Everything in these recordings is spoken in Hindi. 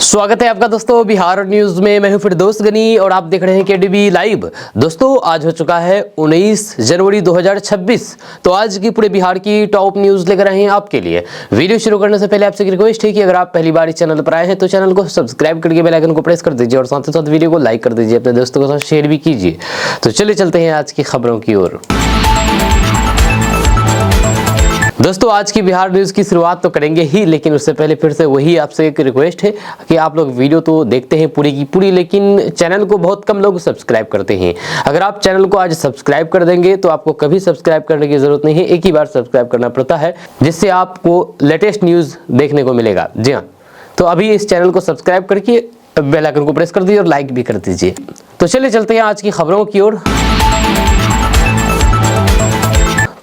स्वागत है आपका दोस्तों बिहार न्यूज में। मैं हूं फिरदौस गनी और आप देख रहे हैं केडीबी लाइव। दोस्तों आज हो चुका है 19 जनवरी 2026। तो आज की पूरे बिहार की टॉप न्यूज लेकर आए हैं आपके लिए। वीडियो शुरू करने से पहले आपसे एक रिक्वेस्ट है कि अगर आप पहली बार इस चैनल पर आए हैं तो चैनल को सब्सक्राइब करके बेल आइकन को प्रेस कर दीजिए और साथ ही साथ वीडियो को लाइक कर दीजिए, अपने दोस्तों के साथ शेयर भी कीजिए। तो चलिए चलते हैं आज की खबरों की ओर। दोस्तों आज की बिहार न्यूज़ की शुरुआत तो करेंगे ही, लेकिन उससे पहले फिर से वही आपसे एक रिक्वेस्ट है कि आप लोग वीडियो तो देखते हैं पूरी की पूरी, लेकिन चैनल को बहुत कम लोग सब्सक्राइब करते हैं। अगर आप चैनल को आज सब्सक्राइब कर देंगे तो आपको कभी सब्सक्राइब करने की जरूरत नहीं है, एक ही बार सब्सक्राइब करना पड़ता है, जिससे आपको लेटेस्ट न्यूज़ देखने को मिलेगा। जी हाँ, तो अभी इस चैनल को सब्सक्राइब करके बेल आइकन को प्रेस कर दीजिए और लाइक भी कर दीजिए। तो चलिए चलते हैं आज की खबरों की ओर।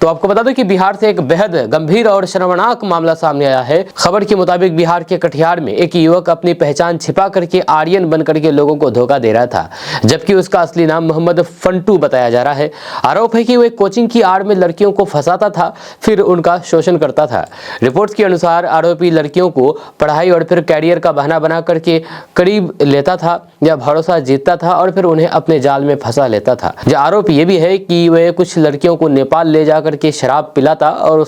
तो आपको बता दूं कि बिहार से एक बेहद गंभीर और शर्मनाक मामला सामने आया है। खबर के मुताबिक बिहार के कटिहार में एक युवक अपनी पहचान छिपा करके आर्यन बन करके लोगों को धोखा दे रहा था, जबकि उसका असली नाम मोहम्मद फंटू बताया जा रहा है। आरोप है कि वो एक कोचिंग की आड़ में लड़कियों को फंसाता था, फिर उनका शोषण करता था। रिपोर्ट्स के अनुसार आरोपी लड़कियों को पढ़ाई और फिर कैरियर का बहाना बना करके करीब लेता था या भरोसा जीतता था और फिर उन्हें अपने जाल में फंसा लेता था। आरोप ये भी है कि वह कुछ लड़कियों को नेपाल ले जाकर के शराब पिलाता और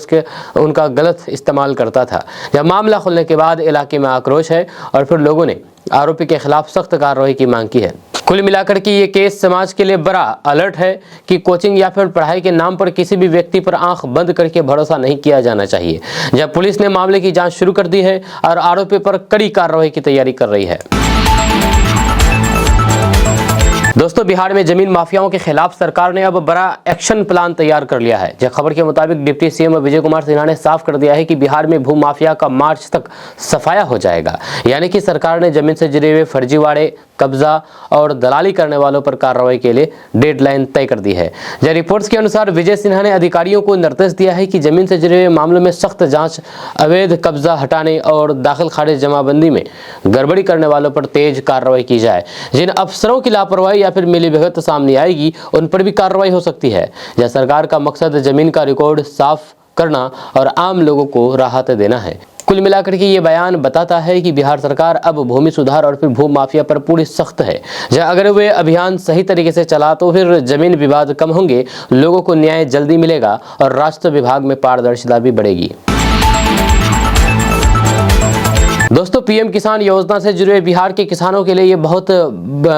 उनका गलत इस्तेमाल करता था। जब मामला खुलने के बाद इलाके में आक्रोश है और फिर लोगों ने आरोपी के खिलाफ सख्त कार्रवाई की मांग की है। कुल मिलाकर के ये केस समाज के लिए बड़ा अलर्ट है कि कोचिंग या फिर पढ़ाई के नाम पर किसी भी व्यक्ति पर आंख बंद करके भरोसा नहीं किया जाना चाहिए। जब पुलिस ने मामले की जांच शुरू कर दी है और आरोपी पर कड़ी कार्रवाई की तैयारी कर रही है। दोस्तों बिहार में जमीन माफियाओं के खिलाफ सरकार ने अब बड़ा एक्शन प्लान तैयार कर लिया है। जब खबर के मुताबिक डिप्टी सीएम विजय कुमार सिन्हा ने साफ कर दिया है कि बिहार में भू माफिया का मार्च तक सफाया हो जाएगा, यानी कि सरकार ने जमीन से जुड़े हुए फर्जीवाड़े, कब्जा और दलाली करने वालों पर कार्रवाई के लिए डेडलाइन तय कर दी है। जब रिपोर्ट्स के अनुसार विजय सिन्हा ने अधिकारियों को निर्देश दिया है कि जमीन से जुड़े हुए मामलों में सख्त जांच, अवैध कब्जा हटाने और दाखिल खारिज जमाबंदी में गड़बड़ी करने वालों पर तेज कार्रवाई की जाए। जिन अफसरों की लापरवाही या फिर मिलीभगत सामने आएगी उन पर भी कार्रवाई हो सकती है। यह सरकार का मकसद जमीन का रिकॉर्ड साफ करना और आम लोगों को राहत देना है। कुल मिलाकर के ये बयान बताता है कि बिहार सरकार अब भूमि सुधार और फिर भू माफिया पर पूरी सख्त है। अगर वे अभियान सही तरीके से चला तो फिर जमीन विवाद कम होंगे, लोगों को न्याय जल्दी मिलेगा और राजस्व विभाग में पारदर्शिता भी बढ़ेगी। दोस्तों पीएम किसान योजना से जुड़े बिहार के किसानों के लिए ये बहुत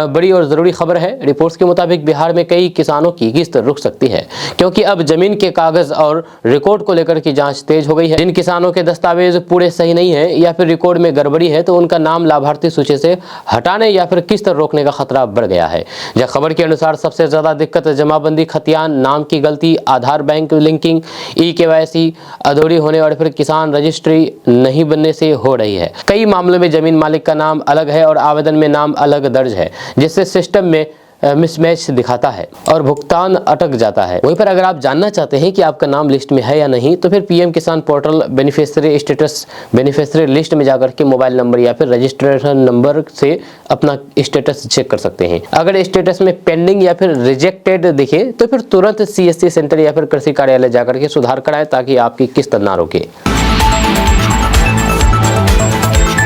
बड़ी और ज़रूरी खबर है। रिपोर्ट्स के मुताबिक बिहार में कई किसानों की किस्त रुक सकती है, क्योंकि अब जमीन के कागज और रिकॉर्ड को लेकर की जांच तेज हो गई है। जिन किसानों के दस्तावेज पूरे सही नहीं है या फिर रिकॉर्ड में गड़बड़ी है तो उनका नाम लाभार्थी सूची से हटाने या फिर किस्त रोकने का खतरा बढ़ गया है। जब खबर के अनुसार सबसे ज़्यादा दिक्कत जमाबंदी, खतियान, नाम की गलती, आधार बैंक लिंकिंग, EKYC अधूरी होने और फिर किसान रजिस्ट्री नहीं बनने से हो रही है। कई मामलों में जमीन मालिक का नाम अलग है और आवेदन में नाम अलग दर्ज है, जिससे सिस्टम में मिसमैच दिखाता है और भुगतान अटक जाता है। वहीं पर अगर आप जानना चाहते हैं कि आपका नाम लिस्ट में है या नहीं तो फिर पीएम किसान portal beneficiary status beneficiary list में जाकर के मोबाइल नंबर या फिर रजिस्ट्रेशन नंबर से अपना स्टेटस चेक कर सकते हैं। अगर स्टेटस में पेंडिंग या फिर रिजेक्टेड दिखे तो फिर तुरंत CSC सेंटर या फिर कृषि कार्यालय जाकर के सुधार कराएं, ताकि आपकी किस्त ना रोके।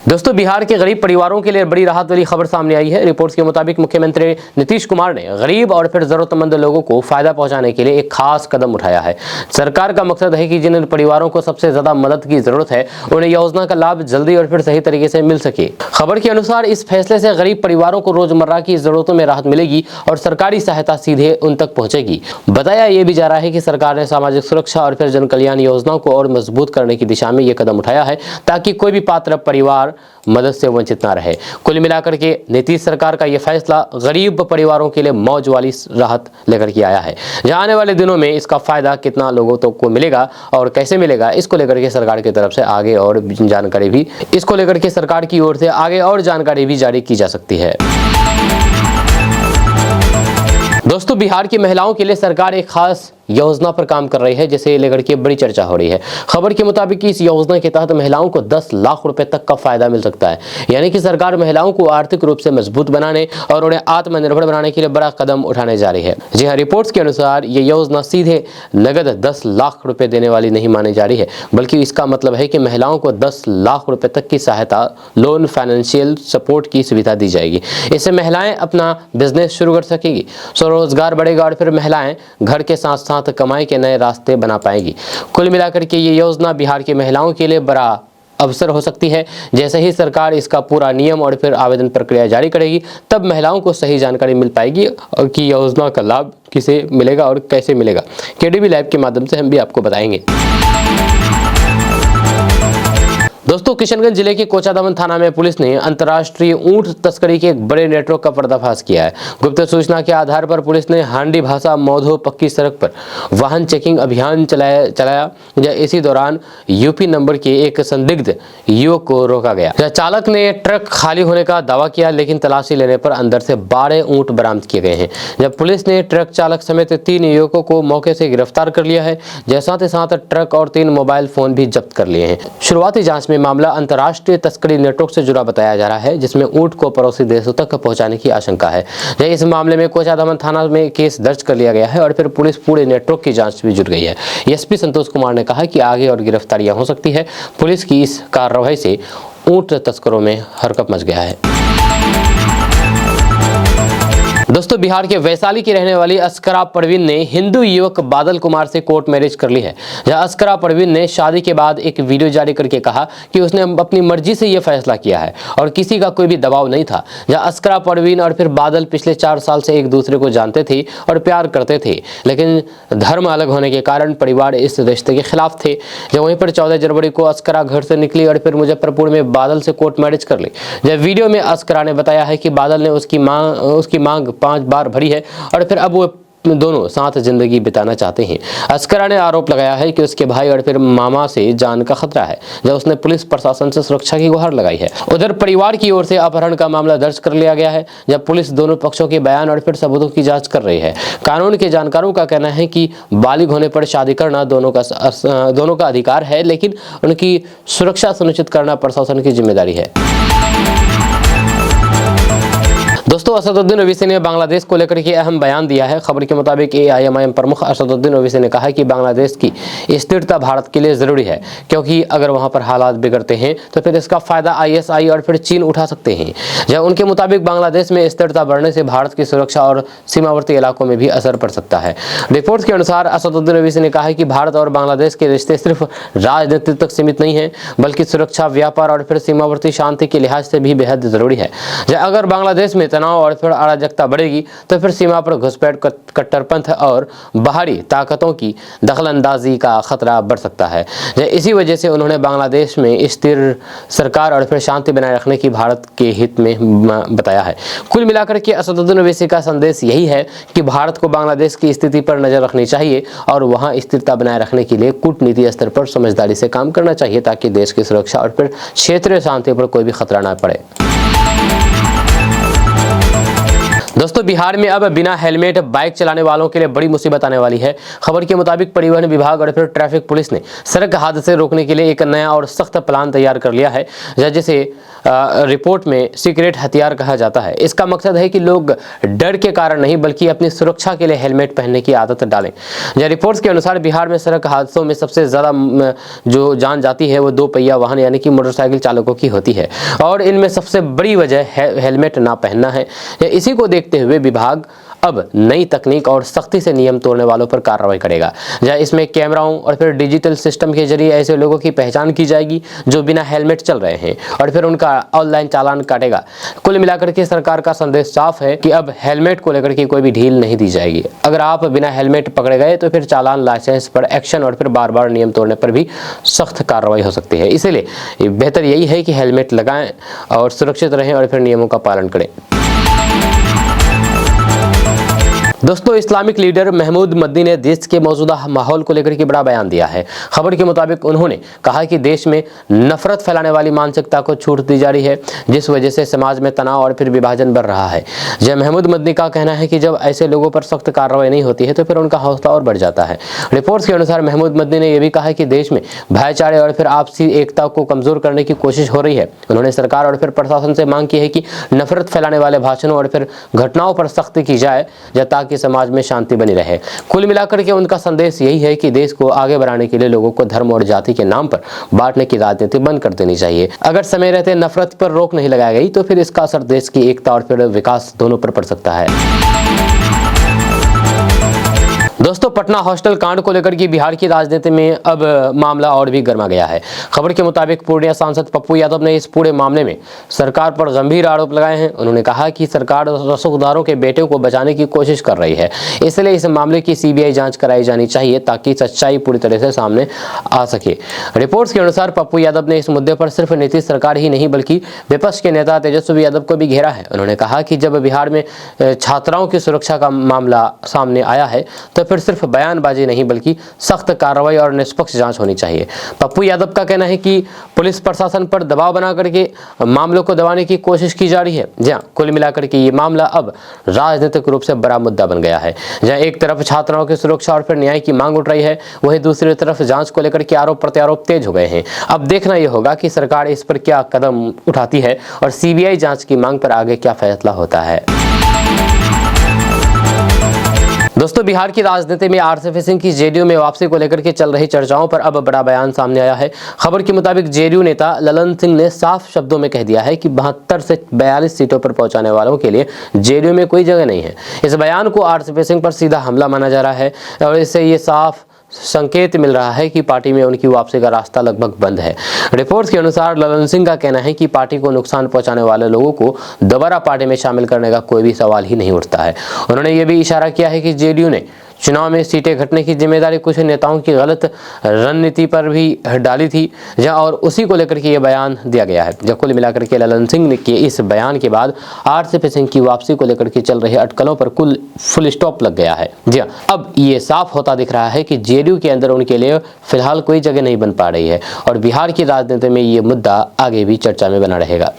दोस्तों बिहार के गरीब परिवारों के लिए बड़ी राहत वाली खबर सामने आई है। रिपोर्ट्स के मुताबिक मुख्यमंत्री नीतीश कुमार ने गरीब और फिर जरूरतमंद लोगों को फायदा पहुंचाने के लिए एक खास कदम उठाया है। सरकार का मकसद है कि जिन परिवारों को सबसे ज्यादा मदद की जरूरत है उन्हें योजना का लाभ जल्दी और फिर सही तरीके से मिल सके। खबर के अनुसार इस फैसले से गरीब परिवारों को रोजमर्रा की जरूरतों में राहत मिलेगी और सरकारी सहायता सीधे उन तक पहुंचेगी। बताया यह भी जा रहा है कि सरकार ने सामाजिक सुरक्षा और फिर जन कल्याण योजनाओं को और मजबूत करने की दिशा में यह कदम उठाया है, ताकि कोई भी पात्र परिवार मदद से वंचित ना रहे। कुल मिलाकर के नीतीश सरकार का यह फैसला गरीब परिवारों के लिए मौज वाली राहत लेकर के आया है। जहां आने वाले दिनों में इसका फायदा कितना लोगों तक को मिलेगा और कैसे मिलेगा, इसको लेकर के सरकार की तरफ से आगे और जानकारी भी सरकार की ओर से आगे और जानकारी भी जारी की जा सकती है। दोस्तों बिहार की महिलाओं के लिए सरकार एक खास योजना पर काम कर रही है, जिसे लेकर के बड़ी चर्चा हो रही है। खबर के मुताबिक कि इस योजना के तहत महिलाओं को 10 लाख रुपए तक का फायदा मिल सकता है। यानी कि सरकार महिलाओं को आर्थिक रूप से मजबूत बनाने और उन्हें आत्मनिर्भर बनाने के लिए बड़ा कदम उठाने जा रही है। जी हाँ, रिपोर्ट्स के अनुसार ये योजना सीधे नगद 10 लाख रुपए देने वाली नहीं मानी जा रही है, बल्कि इसका मतलब है कि महिलाओं को 10 लाख रुपए तक की सहायता, लोन, फाइनेंशियल सपोर्ट की सुविधा दी जाएगी। इससे महिलाएं अपना बिजनेस शुरू कर सकेगी, स्वरोजगार बढ़ेगा और फिर महिलाएं घर के साथ साथ कमाई के नए रास्ते बना पाएंगी। कुल मिलाकर के ये योजना बिहार की महिलाओं के लिए बड़ा अवसर हो सकती है। जैसे ही सरकार इसका पूरा नियम और फिर आवेदन प्रक्रिया जारी करेगी, तब महिलाओं को सही जानकारी मिल पाएगी और कि योजना का लाभ किसे मिलेगा और कैसे मिलेगा। केडीबी लाइव के माध्यम से हम भी आपको बताएंगे। दोस्तों, किशनगंज जिले के कोचाधामन थाना में पुलिस ने अंतर्राष्ट्रीय ऊंट तस्करी के एक बड़े नेटवर्क का पर्दाफाश किया है। गुप्त सूचना के आधार पर पुलिस ने हांडी भाषा मौधो पक्की सड़क पर वाहन चेकिंग अभियान चलाया। इसी दौरान यूपी नंबर के एक संदिग्ध युवक को रोका गया। चालक ने ट्रक खाली होने का दावा किया, लेकिन तलाशी लेने पर अंदर से 12 ऊंट बरामद किए गए हैं। जब पुलिस ने ट्रक चालक समेत 3 युवकों को मौके से गिरफ्तार कर लिया है, साथ ही साथ ट्रक और 3 मोबाइल फोन भी जब्त कर लिए हैं। शुरुआती जांच में मामला अंतर्राष्ट्रीय तस्करी नेटवर्क से जुड़ा बताया जा रहा है, जिसमें ऊंट को पड़ोसी देशों तक पहुंचाने की आशंका है। इस मामले में कोचाधामन थाना में केस दर्ज कर लिया गया है और फिर पुलिस पूरे नेटवर्क की जांच में जुट गई है। एसपी संतोष कुमार ने कहा कि आगे और गिरफ्तारियां हो सकती है। पुलिस की इस कार्रवाई से ऊंट तस्करों में हरकत मच गया है। दोस्तों, बिहार के वैशाली की रहने वाली अस्करा परवीन ने हिंदू युवक बादल कुमार से कोर्ट मैरिज कर ली है। जहां अस्करा परवीन ने शादी के बाद एक वीडियो जारी करके कहा कि उसने अपनी मर्जी से यह फैसला किया है और किसी का कोई भी दबाव नहीं था। जहां अस्करा परवीन और फिर बादल पिछले 4 साल से एक दूसरे को जानते थे और प्यार करते थे, लेकिन धर्म अलग होने के कारण परिवार इस रिश्ते के खिलाफ थे। जब वहीं पर 14 जनवरी को अस्करा घर से निकली और फिर मुजफ्फरपुर में बादल से कोर्ट मैरिज कर ली। जब वीडियो में अस्करा ने बताया है कि बादल ने उसकी मांग 5 बार भरी है और फिर अब वो दोनों साथ जिंदगी बिताना चाहते हैं। अस्करा ने आरोप लगाया है कि उसके भाई और फिर मामा से जान का खतरा है, जब उसने पुलिस प्रशासन से सुरक्षा की गुहार लगाई है। उधर परिवार की ओर से अपहरण का मामला दर्ज कर लिया गया है, जब पुलिस दोनों पक्षों के बयान और फिर सबूतों की जांच कर रही है। कानून के जानकारों का कहना है कि बालिग होने पर शादी करना दोनों का अधिकार है, लेकिन उनकी सुरक्षा सुनिश्चित करना प्रशासन की जिम्मेदारी है। दोस्तों, असदुद्दीन ओवैसी ने बांग्लादेश को लेकर के अहम बयान दिया है। खबर के मुताबिक एआईएमआईएम प्रमुख असदुद्दीन ओवैसी ने कहा कि बांग्लादेश की स्थिरता भारत के लिए जरूरी है, क्योंकि अगर वहां पर हालात बिगड़ते हैं तो फिर इसका फायदा आईएसआई और फिर चीन उठा सकते हैं। जब उनके मुताबिक बांग्लादेश में स्थिरता बढ़ने से भारत की सुरक्षा और सीमावर्ती इलाकों में भी असर पड़ सकता है। रिपोर्ट्स के अनुसार असदुद्दीन ओवैसी ने कहा कि भारत और बांग्लादेश के रिश्ते सिर्फ राजनीति तक सीमित नहीं है, बल्कि सुरक्षा, व्यापार और फिर सीमावर्ती शांति के लिहाज से भी बेहद जरूरी है। अगर बांग्लादेश में तनाव और फिर अराजकता बढ़ेगी तो फिर सीमा पर घुसपैठ, कट्टरपंथ और बाहरी ताकतों की दखलंदाजी का खतरा बढ़ सकता है। इसी वजह से उन्होंने बांग्लादेश में स्थिर सरकार और फिर शांति बनाए रखने की भारत के हित में बताया है। कुल मिलाकर के असदुद्दीन ओवैसी का संदेश यही है कि भारत को बांग्लादेश की स्थिति पर नजर रखनी चाहिए और वहां स्थिरता बनाए रखने के लिए कूटनीति स्तर पर समझदारी से काम करना चाहिए, ताकि देश की सुरक्षा और फिर क्षेत्रीय शांति पर कोई भी खतरा न पड़े। दोस्तों, बिहार में अब बिना हेलमेट बाइक चलाने वालों के लिए बड़ी मुसीबत आने वाली है। खबर के मुताबिक परिवहन विभाग और फिर ट्रैफिक पुलिस ने सड़क हादसे रोकने के लिए एक नया और सख्त प्लान तैयार कर लिया है, जिसे रिपोर्ट में सीक्रेट हथियार कहा जाता है। इसका मकसद है कि लोग डर के कारण नहीं, बल्कि अपनी सुरक्षा के लिए हेलमेट पहनने की आदत डालें। रिपोर्ट्स के अनुसार बिहार में सड़क हादसों में सबसे ज़्यादा जो जान जाती है वो 2 पहिया वाहन यानी कि मोटरसाइकिल चालकों की होती है, और इनमें सबसे बड़ी वजह हेलमेट ना पहनना है। इसी को देखते हुए विभाग अब नई तकनीक और सख्ती से नियम तोड़ने वालों पर कार्रवाई करेगा। इसमें कैमराओं और फिर डिजिटल सिस्टम के जरिए ऐसे लोगों की पहचान की जाएगी जो बिना हेलमेट चल रहे हैं, और फिर उनका ऑनलाइन चालान काटेगा। कुल मिलाकर के सरकार का संदेश साफ है कि अब हेलमेट को लेकर के कोई भी ढील नहीं दी जाएगी। अगर आप बिना हेलमेट पकड़े गए तो फिर चालान, लाइसेंस पर एक्शन और फिर बार बार नियम तोड़ने पर भी सख्त कार्रवाई हो सकती है। इसीलिए बेहतर यही है कि हेलमेट लगाएं और सुरक्षित रहें और फिर नियमों का पालन करें। दोस्तों, इस्लामिक लीडर महमूद मदनी ने देश के मौजूदा माहौल को लेकर के बड़ा बयान दिया है। खबर के मुताबिक उन्होंने कहा कि देश में नफरत फैलाने वाली मानसिकता को छूट दी जा रही है, जिस वजह से समाज में तनाव और फिर विभाजन बढ़ रहा है। जय महमूद मदनी का कहना है कि जब ऐसे लोगों पर सख्त कार्रवाई नहीं होती है तो फिर उनका हौसला और बढ़ जाता है। रिपोर्ट्स के अनुसार महमूद मदनी ने यह भी कहा कि देश में भाईचारे और फिर आपसी एकता को कमजोर करने की कोशिश हो रही है। उन्होंने सरकार और फिर प्रशासन से मांग की है कि नफरत फैलाने वाले भाषणों और फिर घटनाओं पर सख्ती की जाए, ताकि समाज में शांति बनी रहे। कुल मिलाकर के उनका संदेश यही है कि देश को आगे बढ़ाने के लिए लोगों को धर्म और जाति के नाम पर बांटने की राजनीति बंद कर देनी चाहिए। अगर समय रहते नफरत पर रोक नहीं लगाई गई तो फिर इसका असर देश की एकता और फिर विकास दोनों पर पड़ सकता है। दोस्तों, पटना हॉस्टल कांड को लेकर के बिहार की राजनीति में अब मामला और भी गर्मा गया है। खबर के मुताबिक पूर्णिया सांसद पप्पू यादव ने इस पूरे मामले में सरकार पर गंभीर आरोप लगाए हैं। उन्होंने कहा कि सरकार रसूखदारों के बेटे को बचाने की कोशिश कर रही है, इसलिए इस मामले की सीबीआई जांच कराई जानी चाहिए ताकि सच्चाई पूरी तरह से सामने आ सके। रिपोर्ट्स के अनुसार पप्पू यादव ने इस मुद्दे पर सिर्फ नीतीश सरकार ही नहीं बल्कि विपक्ष के नेता तेजस्वी यादव को भी घेरा है। उन्होंने कहा कि जब बिहार में छात्राओं की सुरक्षा का मामला सामने आया है तो फिर सिर्फ बयानबाजी नहीं बल्कि सख्त कार्रवाई और निष्पक्ष जांच होनी चाहिए। पप्पू यादव का कहना है कि पुलिस प्रशासन पर दबाव बना करके मामलों को दबाने की कोशिश की जा रही है। जहां कुल मिलाकर के ये मामला अब राजनीतिक रूप से बड़ा मुद्दा बन गया है। जहां एक तरफ छात्राओं की सुरक्षा और फिर न्याय की मांग उठ रही है, वहीं दूसरी तरफ जांच को लेकर के आरोप प्रत्यारोप तेज हो गए हैं। अब देखना यह होगा कि सरकार इस पर क्या कदम उठाती है और सीबीआई जांच की मांग पर आगे क्या फैसला होता है। दोस्तों, बिहार की राजनीति में आरसीपी सिंह की जेडीयू में वापसी को लेकर के चल रही चर्चाओं पर अब बड़ा बयान सामने आया है। खबर के मुताबिक जेडीयू नेता ललन सिंह ने साफ शब्दों में कह दिया है कि 72 से 42 सीटों पर पहुंचाने वालों के लिए जेडीयू में कोई जगह नहीं है। इस बयान को आरसीपी सिंह पर सीधा हमला माना जा रहा है और इससे ये साफ संकेत मिल रहा है कि पार्टी में उनकी वापसी का रास्ता लगभग बंद है। रिपोर्ट्स के अनुसार ललन सिंह का कहना है कि पार्टी को नुकसान पहुंचाने वाले लोगों को दोबारा पार्टी में शामिल करने का कोई भी सवाल ही नहीं उठता है। उन्होंने ये भी इशारा किया है कि जेडीयू ने चुनाव में सीटें घटने की जिम्मेदारी कुछ नेताओं की गलत रणनीति पर भी डाली थी, जहां और उसी को लेकर के ये बयान दिया गया है। जब कुल मिलाकर के ललन सिंह के इस बयान के बाद आरसीपी सिंह की वापसी को लेकर के चल रही अटकलों पर फुल स्टॉप लग गया है। जी हां, अब ये साफ होता दिख रहा है कि जेडीयू के अंदर उनके लिए फिलहाल कोई जगह नहीं बन पा रही है और बिहार की राजनीति में ये मुद्दा आगे भी चर्चा में बना रहेगा।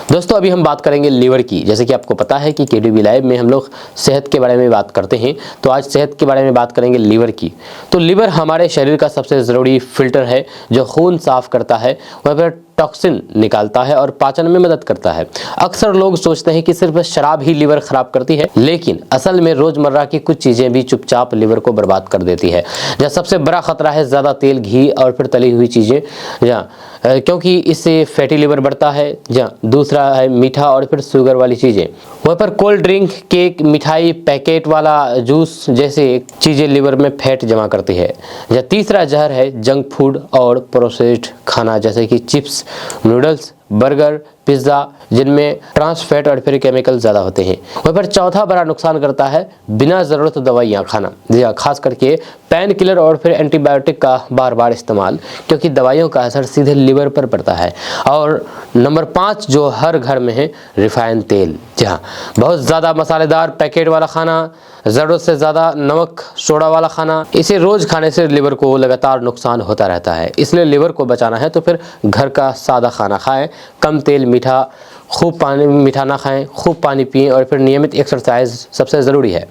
दोस्तों, अभी हम बात करेंगे लीवर की। जैसे कि आपको पता है कि केडीबी लाइव में हम लोग सेहत के बारे में बात करते हैं, तो आज सेहत के बारे में बात करेंगे लीवर की। तो लीवर हमारे शरीर का सबसे ज़रूरी फिल्टर है जो खून साफ करता है, वह फिर टॉक्सिन निकालता है और पाचन में मदद करता है। अक्सर लोग सोचते हैं कि सिर्फ शराब ही लीवर खराब करती है, लेकिन असल में रोजमर्रा की कुछ चीजें भी चुपचाप लीवर को बर्बाद कर देती है। जहाँ सबसे बड़ा खतरा है ज़्यादा तेल, घी और फिर तली हुई चीज़ें, जहाँ क्योंकि इससे फैटी लीवर बढ़ता है। जहाँ दूसरा है मीठा और फिर शुगर वाली चीज़ें, वहाँ पर कोल्ड ड्रिंक, केक, मिठाई, पैकेट वाला जूस जैसे चीज़ें लीवर में फैट जमा करती है। जहाँ तीसरा जहर है जंक फूड और प्रोसेस्ड खाना जैसे कि चिप्स, नूडल्स, बर्गर, पिज्ज़ा, जिनमें ट्रांस फैट और फिर केमिकल ज़्यादा होते हैं। वहीं पर चौथा बड़ा नुकसान करता है बिना ज़रूरत दवाइयाँ खाना, खास करके पेन किलर और फिर एंटीबायोटिक का बार बार इस्तेमाल, क्योंकि दवाइयों का असर सीधे लिवर पर पड़ता है। और नंबर 5 जो हर घर में है, रिफाइंड तेल। जहाँ बहुत ज़्यादा मसालेदार पैकेट वाला खाना, ज़रूरत से ज़्यादा नमक सोडा वाला खाना, इसे रोज़ खाने से लिवर को लगातार नुकसान होता रहता है। इसलिए लिवर को बचाना है तो फिर घर का सादा खाना खाएं, कम तेल, मीठा, खूब पानी, मीठा ना खाएं, खूब पानी पिएं और फिर नियमित एक्सरसाइज सबसे ज़रूरी है।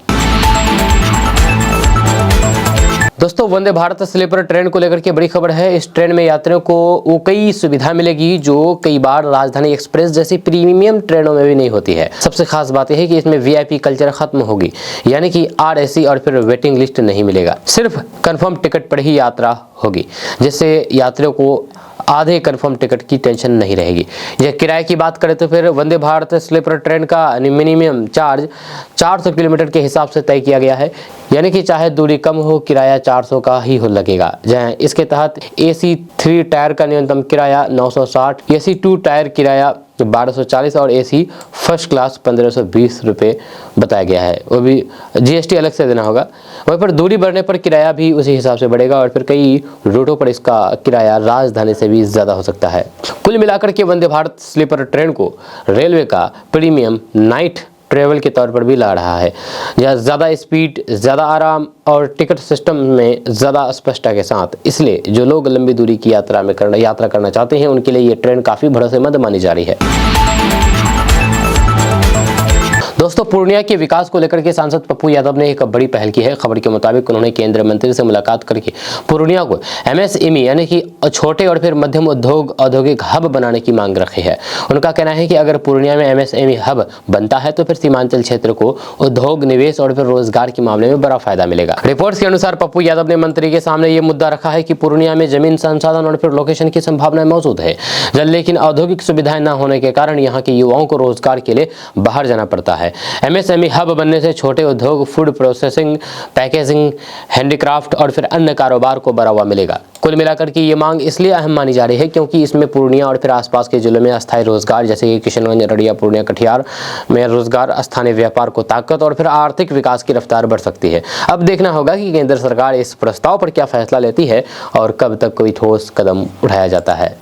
दोस्तों, वंदे भारत स्लीपर ट्रेन को लेकर के बड़ी खबर है। इस ट्रेन में यात्रियों को वो कई सुविधा मिलेगी जो कई बार राजधानी एक्सप्रेस जैसी प्रीमियम ट्रेनों में भी नहीं होती है। सबसे खास बात यह है कि इसमें वीआईपी कल्चर खत्म होगी, यानी कि आरएसी और फिर वेटिंग लिस्ट नहीं मिलेगा, सिर्फ कंफर्म टिकट पर ही यात्रा होगी, जिससे यात्रियों को आधे कंफर्म टिकट की टेंशन नहीं रहेगी। यह किराए की बात करें तो फिर वंदे भारत स्लीपर ट्रेन का मिनिमम चार्ज 400 किलोमीटर के हिसाब से तय किया गया है, यानी कि चाहे दूरी कम हो, किराया 400 का ही हो लगेगा। जहाँ इसके तहत AC 3 टायर का न्यूनतम किराया 960, AC 2 टायर किराया 1240 और AC फर्स्ट क्लास 1520 रुपये बताया गया है। वो भी GST अलग से देना होगा। वहीं पर दूरी बढ़ने पर किराया भी उसी हिसाब से बढ़ेगा और फिर कई रूटों पर इसका किराया राजधानी से भी ज़्यादा हो सकता है। कुल मिलाकर के वंदे भारत स्लीपर ट्रेन को रेलवे का प्रीमियम नाइट ट्रेवल के तौर पर भी ला रहा है, जहाँ ज़्यादा स्पीड, ज़्यादा आराम और टिकट सिस्टम में ज़्यादा स्पष्टता के साथ। इसलिए जो लोग लंबी दूरी की यात्रा करना चाहते हैं उनके लिए ये ट्रेन काफ़ी भरोसेमंद मानी जा रही है। दोस्तों, पूर्णिया के विकास को लेकर के सांसद पप्पू यादव ने एक बड़ी पहल की है। खबर के मुताबिक उन्होंने केंद्रीय मंत्री से मुलाकात करके पूर्णिया को MSME यानी कि छोटे और फिर मध्यम औद्योगिक हब बनाने की मांग रखी है। उनका कहना है कि अगर पूर्णिया में MSME हब बनता है तो फिर सीमांचल क्षेत्र को उद्योग, निवेश और फिर रोजगार के मामले में बड़ा फायदा मिलेगा। रिपोर्ट्स के अनुसार पप्पू यादव ने मंत्री के सामने ये मुद्दा रखा है कि पूर्णिया में जमीन, संसाधन और फिर लोकेशन की संभावनाएं मौजूद है, लेकिन औद्योगिक सुविधाएं न होने के कारण यहाँ के युवाओं को रोजगार के लिए बाहर जाना पड़ता है। MSME हब बनने से छोटे उद्योग, फूड प्रोसेसिंग, पैकेजिंग, हैंडीक्राफ्ट और फिर अन्य कारोबार को बढ़ावा मिलेगा। कुल मिलाकर के ये मांग इसलिए अहम मानी जा रही है क्योंकि इसमें पूर्णिया और फिर आसपास के जिलों में अस्थायी रोजगार जैसे कि किशनगंज, अररिया, पूर्णिया, कटिहार में रोजगार, स्थानीय व्यापार को ताकत और फिर आर्थिक विकास की रफ्तार बढ़ सकती है। अब देखना होगा कि केंद्र सरकार इस प्रस्ताव पर क्या फैसला लेती है और कब तक कोई ठोस कदम उठाया जाता है।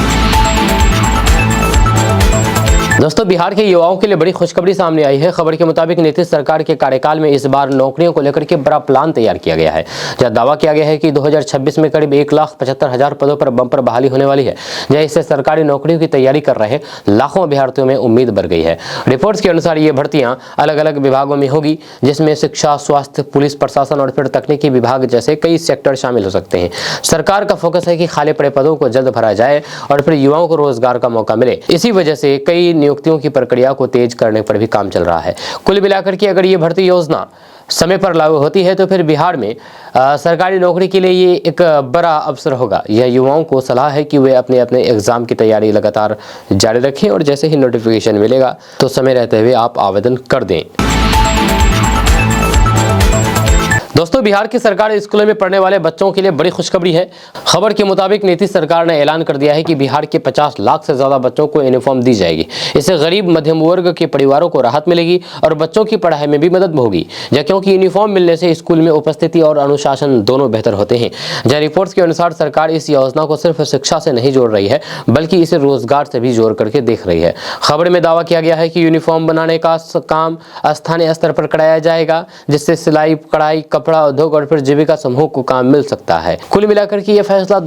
दोस्तों, बिहार के युवाओं के लिए बड़ी खुशखबरी सामने आई है। खबर के मुताबिक नीतीश सरकार के कार्यकाल में इस बार नौकरियों को लेकर के बड़ा प्लान तैयार किया गया है, जहां दावा किया गया है कि 2026 में करीब 1,75,000 पदों पर बम्पर बहाली होने वाली है, जहां इससे सरकारी नौकरियों की तैयारी कर रहे लाखों अभ्यर्थियों में उम्मीद बढ़ गई है। रिपोर्ट्स के अनुसार ये भर्तियां अलग अलग विभागों में होगी, जिसमें शिक्षा, स्वास्थ्य, पुलिस प्रशासन और फिर तकनीकी विभाग जैसे कई सेक्टर शामिल हो सकते हैं। सरकार का फोकस है कि खाली पड़े पदों को जल्द भरा जाए और फिर युवाओं को रोजगार का मौका मिले। इसी वजह से कई नियुक्तियों की प्रक्रिया को तेज करने पर भी काम चल रहा है। कुल मिलाकर के अगर ये भर्ती योजना समय पर लागू होती है तो फिर बिहार में सरकारी नौकरी के लिए ये एक बड़ा अवसर होगा। यह युवाओं को सलाह है कि वे अपने अपने एग्जाम की तैयारी लगातार जारी रखें और जैसे ही नोटिफिकेशन मिलेगा तो समय रहते हुए आप आवेदन कर दें। दोस्तों, बिहार की सरकार स्कूलों में पढ़ने वाले बच्चों के लिए बड़ी खुशखबरी है। खबर के मुताबिक नीतीश सरकार ने ऐलान कर दिया है कि बिहार के 50 लाख से ज्यादा बच्चों को यूनिफॉर्म दी जाएगी। इससे गरीब मध्यम वर्ग के परिवारों को राहत मिलेगी और बच्चों की पढ़ाई में भी मदद होगी, क्योंकि यूनिफॉर्म मिलने से स्कूल में उपस्थिति और अनुशासन दोनों बेहतर होते हैं। जहाँ रिपोर्ट्स के अनुसार सरकार इस योजना को सिर्फ शिक्षा से नहीं जोड़ रही है बल्कि इसे रोजगार से भी जोड़ करके देख रही है। खबर में दावा किया गया है कि यूनिफॉर्म बनाने का काम स्थानीय स्तर पर कराया जाएगा, जिससे सिलाई, कढ़ाई, कपड़ा उद्योग और फिर जीविका समूह को काम मिल सकता है। कुल मिलाकर के ये फैसला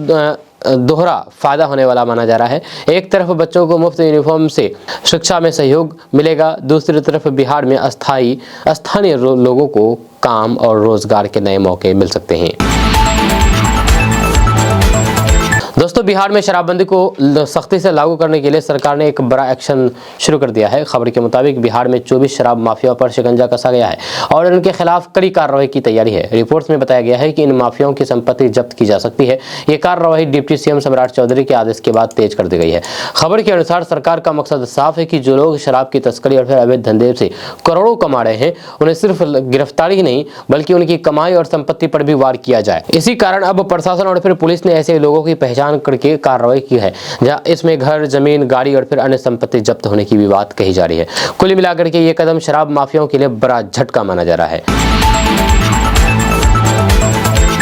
दोहरा फायदा होने वाला माना जा रहा है। एक तरफ बच्चों को मुफ्त यूनिफॉर्म से शिक्षा में सहयोग मिलेगा, दूसरी तरफ बिहार में स्थानीय लोगों को काम और रोजगार के नए मौके मिल सकते हैं। दोस्तों, बिहार में शराबबंदी को सख्ती से लागू करने के लिए सरकार ने एक बड़ा एक्शन शुरू कर दिया है। खबर के मुताबिक बिहार में 24 शराब माफियाओं पर शिकंजा कसा गया है और इनके खिलाफ कड़ी कार्रवाई की तैयारी है। रिपोर्ट्स में बताया गया है कि इन माफियाओं की संपत्ति जब्त की जा सकती है। ये कार्रवाई डिप्टी CM सम्राट चौधरी के आदेश के बाद तेज कर दी गई है। खबर के अनुसार सरकार का मकसद साफ है कि जो लोग शराब की तस्करी और फिर अवैध धंधे से करोड़ों कमा रहे हैं उन्हें सिर्फ गिरफ्तारी ही नहीं बल्कि उनकी कमाई और संपत्ति पर भी वार किया जाए। इसी कारण अब प्रशासन और फिर पुलिस ने ऐसे लोगों की पहचान करके कार्रवाई की है, जहां इसमें घर, जमीन, गाड़ी और फिर अन्य संपत्ति जब्त होने की भी बात कही जा रही है। कुल मिलाकर के ये कदम शराब माफियाओं के लिए बड़ा झटका माना जा रहा है।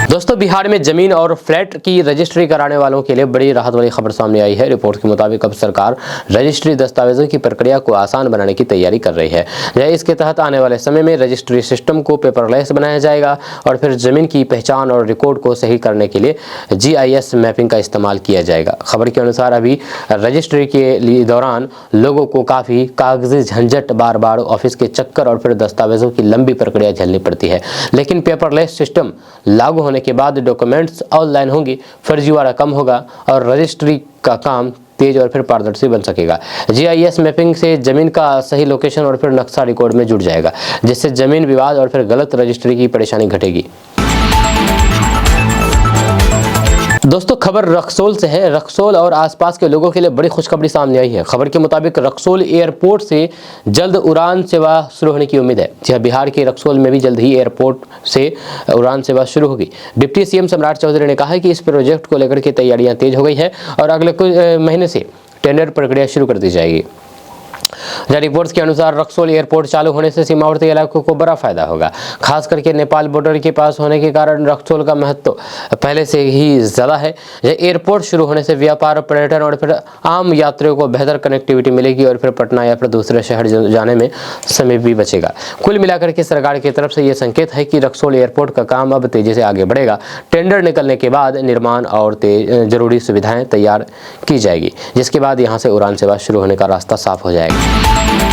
दोस्तों, बिहार में जमीन और फ्लैट की रजिस्ट्री कराने वालों के लिए बड़ी राहत वाली खबर सामने आई है। रिपोर्ट के मुताबिक अब सरकार रजिस्ट्री दस्तावेजों की प्रक्रिया को आसान बनाने की तैयारी कर रही है। इसके तहत आने वाले समय में रजिस्ट्री सिस्टम को पेपरलेस बनाया जाएगा और फिर जमीन की पहचान और रिकॉर्ड को सही करने के लिए GIS मैपिंग का इस्तेमाल किया जाएगा। खबर के अनुसार अभी रजिस्ट्री के दौरान लोगों को काफ़ी कागजी झंझट, बार बार ऑफिस के चक्कर और फिर दस्तावेजों की लंबी प्रक्रिया झेलनी पड़ती है। लेकिन पेपरलेस सिस्टम लागू होने के बाद डॉक्यूमेंट्स ऑनलाइन होंगी, फर्जीवाड़ा कम होगा और रजिस्ट्री का काम तेज और फिर पारदर्शी बन सकेगा। GIS मैपिंग से जमीन का सही लोकेशन और फिर नक्शा रिकॉर्ड में जुड़ जाएगा, जिससे जमीन विवाद और फिर गलत रजिस्ट्री की परेशानी घटेगी। दोस्तों, खबर रक्सौल से है। रक्सौल और आसपास के लोगों के लिए बड़ी खुशखबरी सामने आई है। खबर के मुताबिक रक्सौल एयरपोर्ट से जल्द उड़ान सेवा शुरू होने की उम्मीद है। जी, बिहार के रक्सौल में भी जल्द ही एयरपोर्ट से उड़ान सेवा शुरू होगी। डिप्टी CM सम्राट चौधरी ने कहा है कि इस प्रोजेक्ट को लेकर के तैयारियां तेज हो गई है और अगले कुछ महीने से टेंडर प्रक्रिया शुरू कर दी जाएगी। जहाँ रिपोर्ट्स के अनुसार रक्सौल एयरपोर्ट चालू होने से सीमावर्ती इलाकों को बड़ा फायदा होगा। खास करके नेपाल बॉर्डर के पास होने के कारण रक्सौल का महत्व पहले से ही ज़्यादा है। एयरपोर्ट शुरू होने से व्यापार, पर्यटन और फिर आम यात्रियों को बेहतर कनेक्टिविटी मिलेगी और फिर पटना या फिर दूसरे शहर जाने में समय भी बचेगा। कुल मिलाकर के सरकार की तरफ से ये संकेत है कि रक्सौल एयरपोर्ट का काम अब तेजी से आगे बढ़ेगा। टेंडर निकलने के बाद निर्माण और जरूरी सुविधाएं तैयार की जाएगी, जिसके बाद यहां से उड़ान सेवा शुरू होने का रास्ता साफ हो जाएगा।